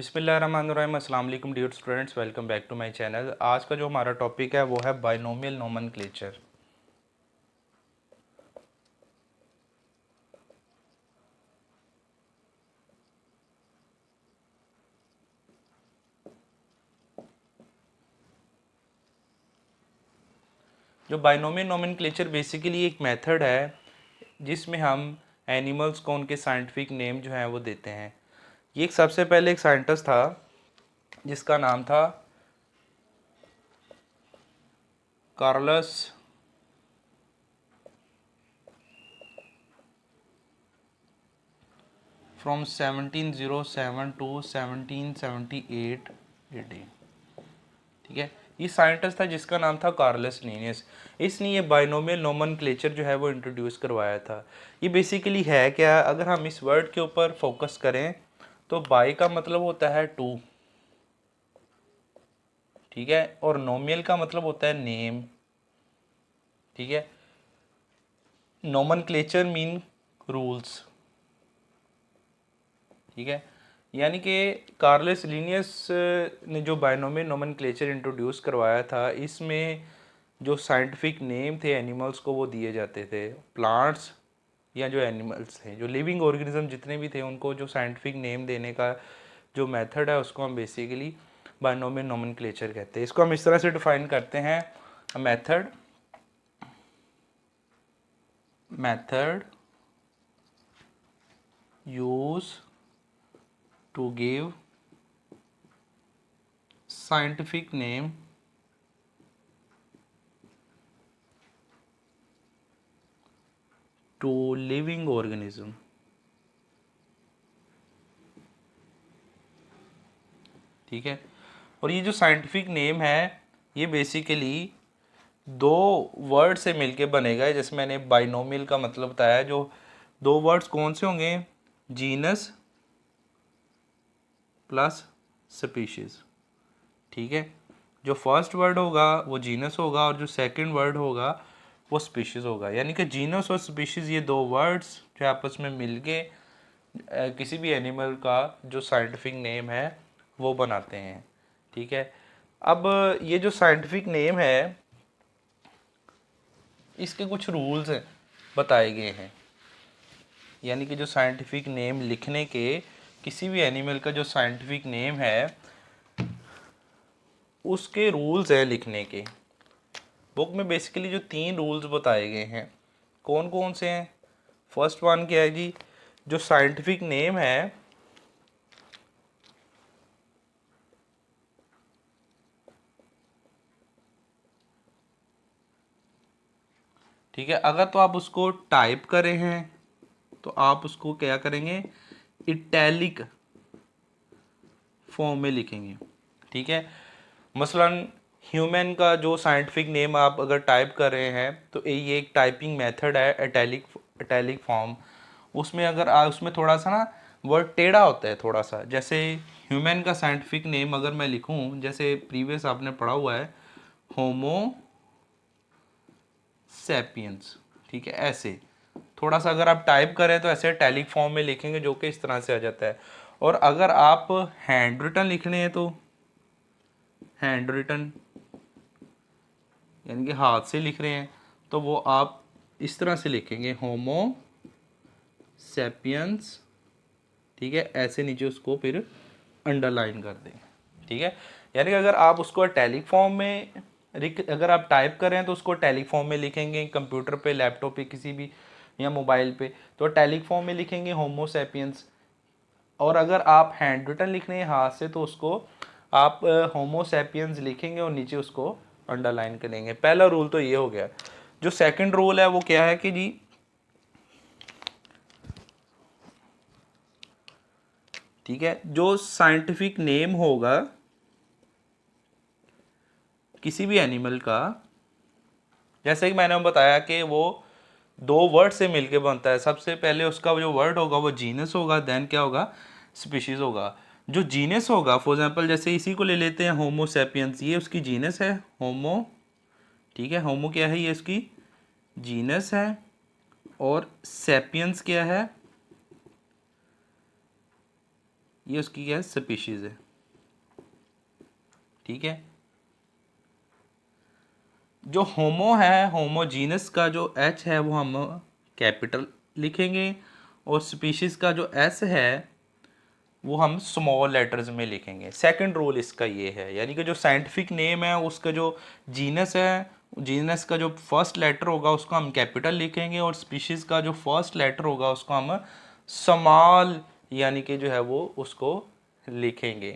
बिस्मिल्लाहिर्रहमानिर्रहीम। अस्सलाम वालेकुम dear students, welcome back to my channel. आज का जो हमारा टॉपिक है वो है बाइनोमियल नोमेनक्लेचर। जो बाइनोमियल नोमेनक्लेचर बेसिकली एक मेथड है जिसमें हम एनिमल्स को उनके साइंटिफिक नेम जो है वो देते हैं। ये एक सबसे पहले एक साइंटिस्ट था जिसका नाम था कार्लस फ्रॉम 1707 टू 1778 AD। ठीक है, ये साइंटिस्ट था जिसका नाम था कार्लस लीनियस। इसने ये बाइनोमियल नोमेनक्लेचर जो है वो इंट्रोड्यूस करवाया था। ये बेसिकली है क्या, अगर हम इस वर्ड के ऊपर फोकस करें तो बाई का मतलब होता है टू, ठीक है, और नोमियल का मतलब होता है नेम। ठीक है, नोमेनक्लेचर मीन रूल्स। ठीक है, यानी कि कार्लस लीनियस ने जो बाइनोमियल नोमेनक्लेचर इंट्रोड्यूस करवाया था, इसमें जो साइंटिफिक नेम थे एनिमल्स को वो दिए जाते थे। प्लांट्स या जो एनिमल्स थे, जो लिविंग ऑर्गेनिज्म जितने भी थे, उनको जो साइंटिफिक नेम देने का जो मेथड है उसको हम बेसिकली बाइनोमियल नोमेनक्लेचर कहते हैं। इसको हम इस तरह से डिफाइन करते हैं, method use to give scientific name to living organism. ठीक है, और ये जो साइंटिफिक नेम है ये बेसिकली दो वर्ड से मिलके बनेगा। जैसे मैंने बाइनोमियल का मतलब बताया, जो दो वर्ड्स कौन से होंगे, जीनस प्लस स्पीशीज। ठीक है, जो फर्स्ट वर्ड होगा वो जीनस होगा और जो सेकंड वर्ड होगा वो स्पीशीज होगा। यानी कि जीनस और स्पीशीज ये दो वर्ड्स जो आपस में मिलके किसी भी एनिमल का जो साइंटिफिक नेम है वो बनाते हैं। ठीक है, अब ये जो साइंटिफिक नेम है इसके कुछ रूल्स बताए गए हैं। यानी कि जो साइंटिफिक नेम लिखने के, किसी भी एनिमल का जो साइंटिफिक नेम है उसके रूल्स हैं लिखने के। बुक में बेसिकली जो 3 रूल्स बताए गए हैं, कौन कौन से हैं। फर्स्ट वन क्या है जी, जो साइंटिफिक नेम है ठीक है, अगर तो आप उसको टाइप कर रहे हैं तो आप उसको क्या करेंगे, इटैलिक फॉर्म में लिखेंगे। ठीक है, मसलन ह्यूमन का जो साइंटिफिक नेम आप अगर टाइप कर रहे हैं तो ये एक टाइपिंग मेथड है, इटैलिक फॉर्म। उसमें अगर उसमें थोड़ा सा ना वर्ड टेढ़ा होता है थोड़ा सा। जैसे ह्यूमन का साइंटिफिक नेम अगर मैं लिखूं, जैसे प्रीवियस आपने पढ़ा हुआ है होमो सैपियंस। ठीक है, ऐसे थोड़ा सा अगर आप टाइप करें तो ऐसे टैलिक फॉर्म में लिखेंगे जो कि इस तरह से आ जाता है। और अगर आप हैंड रिटन लिखने हैं तो हैंड रिटन यानी कि हाथ से लिख रहे हैं तो वो आप इस तरह से लिखेंगे होमो सैपियंस। ठीक है, ऐसे नीचे उसको फिर अंडरलाइन कर दें। ठीक है, यानी कि अगर आप उसको टैलिक फॉर्म में अगर आप टाइप करें तो उसको टैलिक फॉर्म में लिखेंगे, कंप्यूटर पे, लैपटॉप पे, किसी भी या मोबाइल पे, तो टैलिक फॉर्म में लिखेंगे होमो सैपियंस। और अगर आप हैंड रिटन लिखने हैं हाथ से तो उसको आप होमो सैपियंस लिखेंगे और नीचे उसको अंडरलाइन करेंगे। पहला रूल तो ये हो गया। जो सेकंड रूल है वो क्या है कि जी, ठीक है, जो साइंटिफिक नेम होगा किसी भी एनिमल का, जैसे कि मैंने बताया कि वो दो वर्ड से मिलके बनता है। सबसे पहले उसका जो वर्ड होगा वो जीनस होगा, देन क्या होगा, स्पीशीज होगा। जो जीनस होगा, फॉर एग्जांपल जैसे इसी को ले लेते हैं होमो सैपियंस, ये उसकी जीनस है होमो। ठीक है, होमो क्या है, ये उसकी जीनस है। और सैपियंस क्या है, ये उसकी क्या है, स्पीशीज है। ठीक है, जो होमो है, होमोजीनस का जो एच है वो हम कैपिटल लिखेंगे, और स्पीशीज का जो एस है वो हम स्मॉल लेटर्स में लिखेंगे। सेकंड रूल इसका ये है, यानी कि जो साइंटिफिक नेम है उसका जो जीनस है, जीनस का जो फर्स्ट लेटर होगा उसको हम कैपिटल लिखेंगे, और स्पीशीज का जो फर्स्ट लेटर होगा उसको हम स्मॉल यानी कि जो है वो उसको लिखेंगे।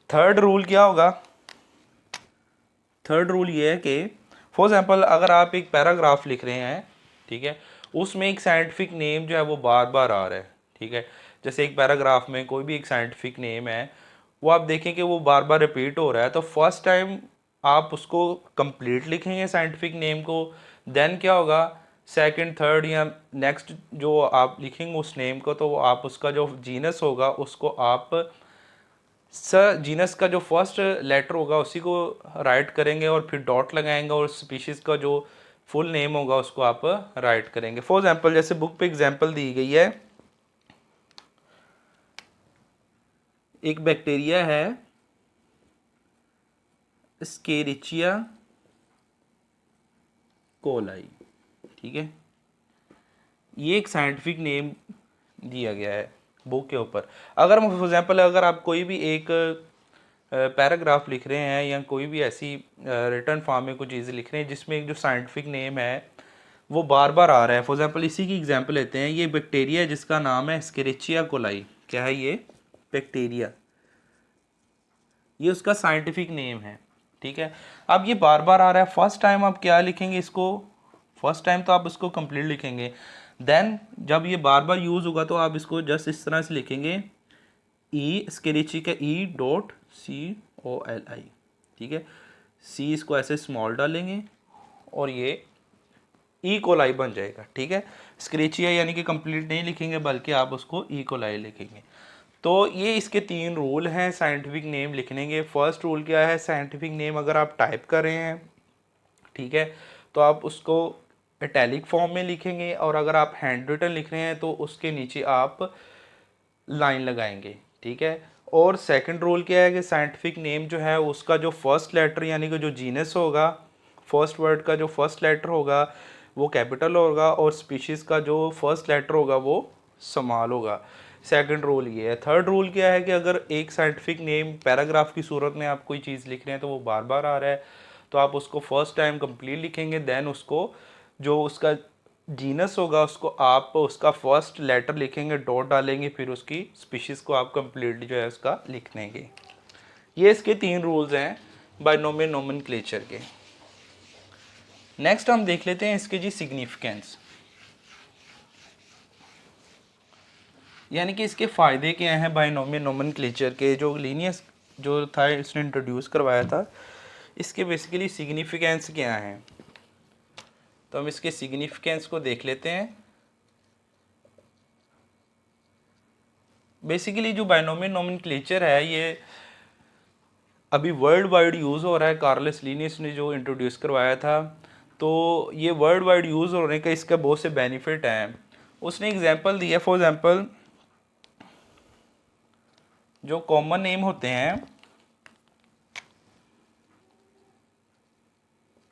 थर्ड रूल क्या होगा, थर्ड रूल ये है कि फॉर एग्जांपल अगर आप एक पैराग्राफ लिख रहे हैं, ठीक है, उसमें एक साइंटिफिक नेम जो है वो बार बार आ रहा है, ठीक है, जैसे एक पैराग्राफ में कोई भी एक साइंटिफिक नेम है, वो आप देखें कि वो बार बार रिपीट हो रहा है, तो फर्स्ट टाइम आप उसको कंप्लीट लिखेंगे साइंटिफिक नेम को, देन क्या होगा, सेकंड थर्ड या नेक्स्ट जो आप लिखेंगे उस नेम को, तो आप उसका जो जीनस होगा उसको आप सर जीनस का जो फर्स्ट लेटर होगा उसी को राइट करेंगे और फिर डॉट लगाएंगे, और स्पीशीज का जो फुल नेम होगा उसको आप राइट करेंगे। फॉर एग्जांपल जैसे बुक पे एग्जांपल दी गई है, एक बैक्टीरिया है एस्केरिचिया कोलाई, ठीक है, ये एक साइंटिफिक नेम दिया गया है बुक के ऊपर। अगर फॉर एग्जांपल अगर आप कोई भी एक पैराग्राफ लिख रहे हैं या कोई भी ऐसी रिटर्न फॉर्म में कोई चीज़ लिख रहे हैं जिसमें एक जो साइंटिफिक नेम है वो बार बार आ रहा है, फॉर एग्जांपल इसी की एग्जांपल लेते हैं, ये बैक्टीरिया है जिसका नाम है एस्केरिचिया कोलाई। क्या है ये, बैक्टीरिया, ये उसका साइंटिफिक नेम है, ठीक है। अब ये बार बार आ रहा है, फर्स्ट टाइम आप क्या लिखेंगे इसको, फर्स्ट टाइम तो आप इसको कंप्लीट लिखेंगे, देन जब ये बार बार यूज़ होगा तो आप इसको जस्ट इस तरह से लिखेंगे, ई स्केरिची का E dot C O L I, ठीक है, सी इसको ऐसे स्मॉल डालेंगे और ये ई कोलाई बन जाएगा, ठीक है। स्क्रेचिया यानी कि कंप्लीट नहीं लिखेंगे बल्कि आप उसको ई कोलाई लिखेंगे। तो ये इसके तीन रूल हैं साइंटिफिक नेम लिखने के। फर्स्ट रूल क्या है, साइंटिफिक नेम अगर आप टाइप कर रहे हैं, ठीक है, तो आप उसको इटैलिक फॉर्म में लिखेंगे, और अगर आप हैंड रिटन लिख रहे हैं तो उसके नीचे आप लाइन लगाएंगे, ठीक है। और सेकंड रूल क्या है कि साइंटिफिक नेम जो है उसका जो फर्स्ट लेटर यानी कि जो जीनस होगा, फर्स्ट वर्ड का जो फर्स्ट लेटर होगा वो कैपिटल होगा, और स्पीशीज़ का जो फर्स्ट लेटर होगा वो स्मॉल होगा। सेकंड रूल ये है। थर्ड रूल क्या है कि अगर एक साइंटिफिक नेम पैराग्राफ की सूरत में आप कोई चीज़ लिख रहे हैं तो वो बार बार आ रहा है, तो आप उसको फर्स्ट टाइम कंप्लीट लिखेंगे, देन उसको जो उसका जीनस होगा उसको आप उसका फर्स्ट लेटर लिखेंगे, डॉट डालेंगे, फिर उसकी स्पीशीज़ को आप कंप्लीटली जो है उसका लिख देंगे। ये इसके तीन रूल्स हैं बायनोमियल नोमेनक्लेचर के। नेक्स्ट हम देख लेते हैं इसके जी सिग्निफिकेंस, यानी कि इसके फ़ायदे क्या हैं बायनोमियल नोमेनक्लेचर के। जो लीनियस जो था इसने इंट्रोड्यूस करवाया था, इसके बेसिकली सिग्निफिकेंस क्या हैं, तो हम इसके सिग्निफिकेंस को देख लेते हैं। बेसिकली जो बायनोमियल नोमेनक्लेचर है ये अभी वर्ल्ड वाइड यूज़ हो रहा है, कार्लस लीनियस ने जो इंट्रोड्यूस करवाया था, तो ये वर्ल्ड वाइड यूज़ होने का इसका बहुत से बेनिफिट हैं। उसने एग्जांपल दिया, फॉर एग्जांपल जो कॉमन नेम होते हैं,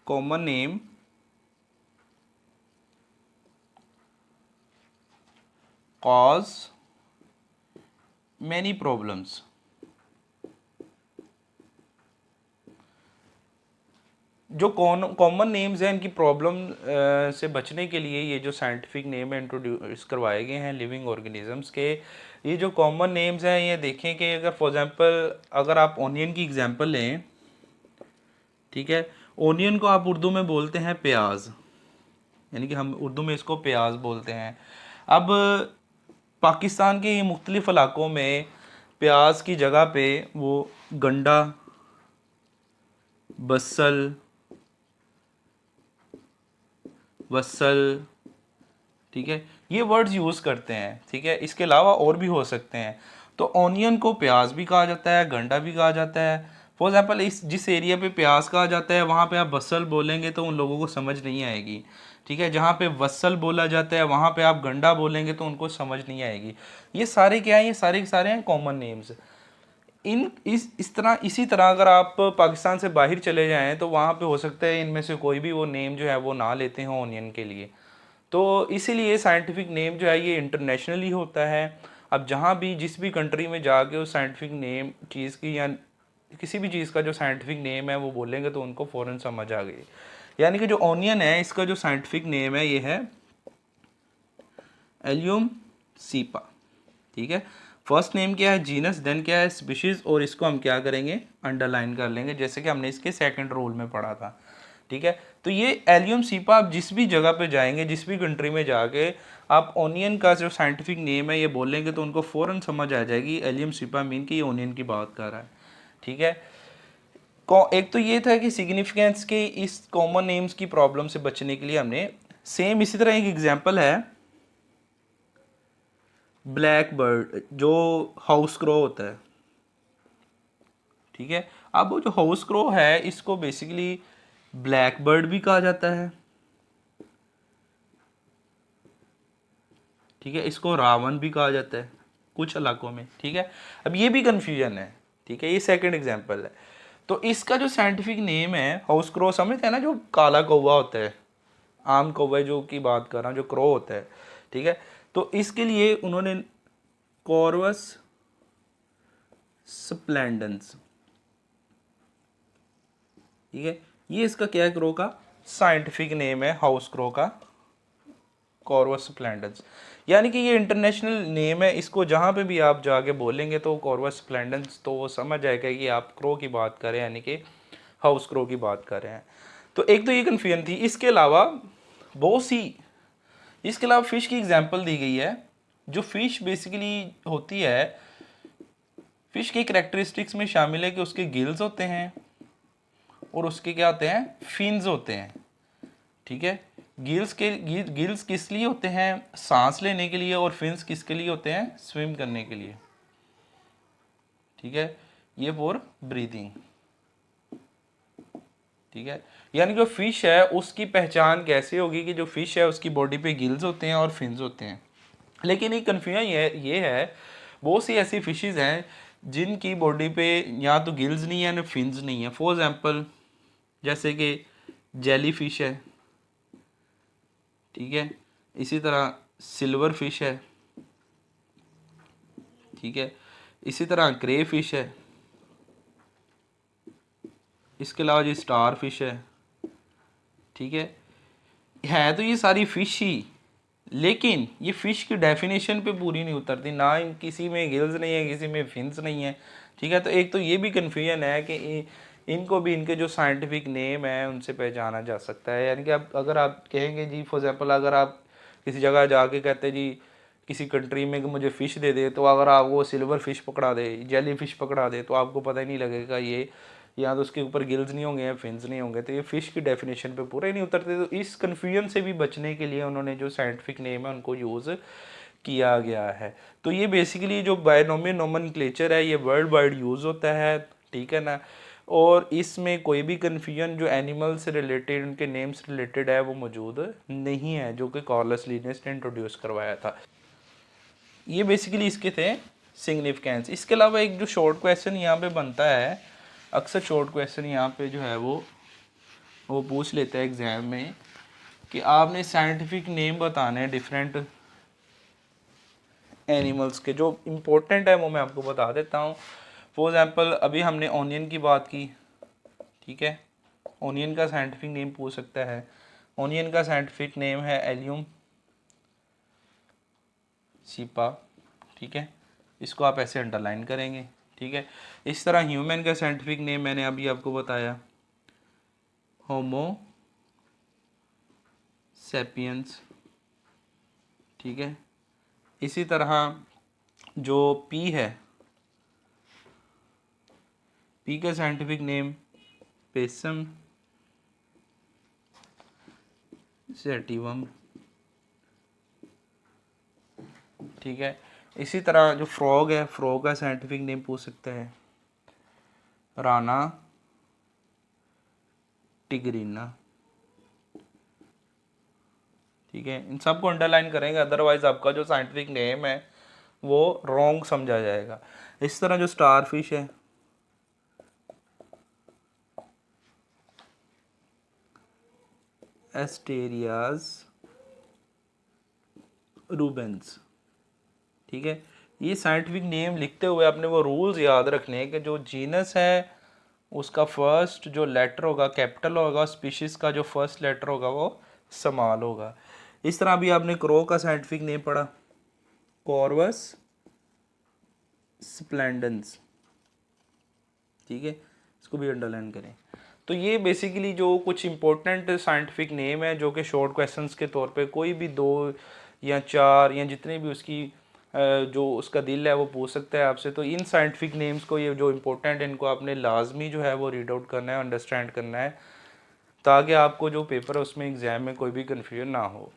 common name cause many problems, जो कॉमन नेम्स हैं इनकी प्रॉब्लम से बचने के लिए ये जो साइंटिफिक नेम इंट्रोड्यूस करवाए गए हैं लिविंग ऑर्गेनिजम्स के। ये जो कॉमन नेम्स हैं ये देखें कि अगर फॉर एग्जांपल अगर आप ओनियन की एग्जांपल लें, ठीक है, ओनियन को आप उर्दू में बोलते हैं प्याज, यानी कि हम उर्दू में इसको प्याज बोलते हैं। अब पाकिस्तान के मुख्तलिफ इलाकों में प्याज की जगह पे वो गंडा, बसल, वसल, ठीक है, ये वर्ड्स यूज़ करते हैं, ठीक है, इसके अलावा और भी हो सकते हैं। तो ऑनियन को प्याज भी कहा जाता है, गंडा भी कहा जाता है। फॉर एग्जाम्पल इस जिस एरिया पे प्याज कहा जाता है वहाँ पे आप बसल बोलेंगे तो उन लोगों को समझ नहीं आएगी, ठीक है। जहाँ पे वसल बोला जाता है वहाँ पे आप गंडा बोलेंगे तो उनको समझ नहीं आएगी। ये सारे क्या है, ये सारे के सारे हैं कॉमन नेम्स। इस तरह इसी तरह अगर आप पाकिस्तान से बाहर चले जाएं तो वहाँ पे हो सकता है इनमें से कोई भी वो नेम जो है वो ना लेते हों ऑनियन के लिए। तो इसीलिए साइंटिफिक नेम जो है ये इंटरनेशनली होता है। अब जहाँ भी जिस भी कंट्री में जाके उस साइंटिफिक नेम चीज़ की या किसी भी चीज़ का जो साइंटिफिक नेम है वो बोलेंगे तो उनको फ़ौरन समझ आ गई। यानी कि जो ऑनियन है इसका जो साइंटिफिक नेम है ये है एलियम सीपा, ठीक है। फर्स्ट नेम क्या है जीनस, देन क्या है स्पीशीज, और इसको हम क्या करेंगे अंडरलाइन कर लेंगे जैसे कि हमने इसके सेकंड रूल में पढ़ा था, ठीक है। तो ये एलियम सीपा आप जिस भी जगह पे जाएंगे, जिस भी कंट्री में जाके आप ऑनियन का जो साइंटिफिक नेम है ये बोलेंगे तो उनको फ़ौरन समझ आ जाएगी एलियम सीपा मीन कि ये ऑनियन की बात कर रहा है, ठीक है। एक तो ये था कि सिग्निफिकेंस के इस कॉमन नेम्स की प्रॉब्लम से बचने के लिए हमने सेम इसी तरह एक एग्जांपल है ब्लैक बर्ड जो हाउस क्रो होता है, ठीक है। अब वो जो हाउस क्रो है इसको बेसिकली ब्लैक बर्ड भी कहा जाता है, ठीक है। इसको रावण भी कहा जाता है कुछ इलाकों में, ठीक है। अब ये भी कन्फ्यूजन है, ठीक है। ये सेकंड एग्जांपल है। तो इसका जो साइंटिफिक नेम है हाउस क्रो, समझते हैं ना, जो काला कौवा होता है, आम कौवा जो की बात कर रहा हूँ, जो क्रो होता है, ठीक है। तो इसके लिए उन्होंने कॉर्वस स्प्लेंडेंस, ठीक है, ये इसका क्या है क्रो का साइंटिफिक नेम है हाउस क्रो का कॉर्वस स्प्लेंडेंस। यानी कि ये इंटरनेशनल नेम है, इसको जहाँ पे भी आप जाके बोलेंगे तो कॉर्वस स्प्लेंडेंस तो वो समझ जाएगा कि आप क्रो की बात कर रहे हैं, यानी कि हाउस क्रो की बात कर रहे हैं। तो एक तो ये कन्फ्यूजन थी। इसके अलावा बहुत सी इसके अलावा फिश की एग्जांपल दी गई है। जो फिश बेसिकली होती है, फिश की कैरेक्टरिस्टिक्स में शामिल है कि उसके गिल्स होते हैं और उसके क्या होते हैं फिन्स होते हैं, ठीक है। गिल्स किस लिए होते हैं, सांस लेने के लिए, और फिन्स किसके लिए होते हैं, स्विम करने के लिए, ठीक है। ये फॉर ब्रीदिंग, ठीक है। यानी जो फिश है उसकी पहचान कैसे होगी कि जो फिश है उसकी बॉडी पे गिल्स होते हैं और फिन्स होते हैं। लेकिन एक कन्फ्यूजन ये है बहुत सी ऐसी फिशेज हैं जिनकी बॉडी पे या तो गिल्स नहीं है ना फिन्स नहीं है। फॉर एग्जांपल जैसे कि जेली फिश है, ठीक है। इसी तरह सिल्वर फिश है, ठीक है। इसी तरह ग्रे फिश है। इसके अलावा जी स्टार फिश है, ठीक है तो ये सारी फिश ही, लेकिन ये फिश की डेफिनेशन पे पूरी नहीं उतरती, ना इन किसी में गिल्स नहीं है, किसी में फिन्स नहीं है, ठीक है। तो एक तो ये भी कन्फ्यूजन है कि इनको भी इनके जो साइंटिफिक नेम है उनसे पहचाना जा सकता है। यानी कि आप अगर आप कहेंगे जी फॉर एग्जांपल अगर आप किसी जगह जाके कहते जी किसी कंट्री में कि मुझे फ़िश दे दे, तो अगर आप वो सिल्वर फिश पकड़ा दे, जेली फिश पकड़ा दे, तो आपको पता ही नहीं लगेगा ये या तो उसके ऊपर गिल्स नहीं होंगे या फिन्स नहीं होंगे, तो ये फ़िश की डेफिनेशन पे पूरे नहीं उतरते। तो इस कन्फ्यूजन से भी बचने के लिए उन्होंने जो साइंटिफिक नेम है उनको यूज़ किया गया है। तो ये बेसिकली जो बायनोमियल नोमेनक्लेचर है ये वर्ल्ड वाइड यूज़ होता है, ठीक है ना। और इसमें कोई भी कन्फ्यूजन जो एनिमल से रिलेटेड, उनके नेम से रिलेटेड है वो मौजूद नहीं है, जो कि कार्लस लिनेस ने इंट्रोड्यूस करवाया था। ये बेसिकली इसके थे सिग्निफिकेंस। इसके अलावा एक जो शॉर्ट क्वेश्चन यहाँ पे बनता है, अक्सर शॉर्ट क्वेश्चन यहाँ पे जो है वो पूछ लेता है एग्जाम में कि आपने साइंटिफिक नेम बताने हैं डिफरेंट एनिमल्स के। जो इम्पोर्टेंट है वो मैं आपको बता देता हूँ। फॉर एग्जांपल अभी हमने ऑनियन की बात की, ठीक है। ऑनियन का साइंटिफिक नेम पूछ सकता है। ऑनियन का साइंटिफिक नेम है एलियम सीपा, ठीक है। इसको आप ऐसे अंडरलाइन करेंगे, ठीक है। इस तरह ह्यूमन का साइंटिफिक नेम मैंने अभी आपको बताया होमो सेपियंस, ठीक है। इसी तरह जो पी है, पी का साइंटिफिक नेम पेसम सेटिवम, ठीक है। इसी तरह जो फ्रॉग है, फ्रॉग का साइंटिफिक नेम पूछ सकता है राना टिगरीना, ठीक है। इन सबको अंडरलाइन करेंगे, अदरवाइज आपका जो साइंटिफिक नेम है वो रॉन्ग समझा जाएगा। इस तरह जो स्टार फिश है, एस्टेरियाज रूबेंस, ठीक है। ये साइंटिफिक नेम लिखते हुए आपने वो रूल्स याद रखने हैं कि जो जीनस है उसका फर्स्ट जो लेटर होगा कैपिटल होगा, स्पीशीज का जो फर्स्ट लेटर होगा वो स्मॉल होगा। इस तरह भी आपने क्रो का साइंटिफिक नेम पढ़ा, कॉर्वस स्प्लेंडेंस, ठीक है। इसको भी अंडरलाइन करें। तो ये बेसिकली जो कुछ इंपॉर्टेंट साइंटिफिक नेम है जो कि शॉर्ट क्वेश्चंस के तौर पे कोई भी 2 या 4 या जितने भी उसकी जो उसका दिल है वो पूछ सकता है आपसे। तो इन साइंटिफिक नेम्स को, ये जो इम्पोर्टेंट है, इनको आपने लाजमी जो है वो रीड आउट करना है, अंडरस्टैंड करना है, ताकि आपको जो पेपर है उसमें एग्ज़ाम में कोई भी कन्फ्यूजन ना हो।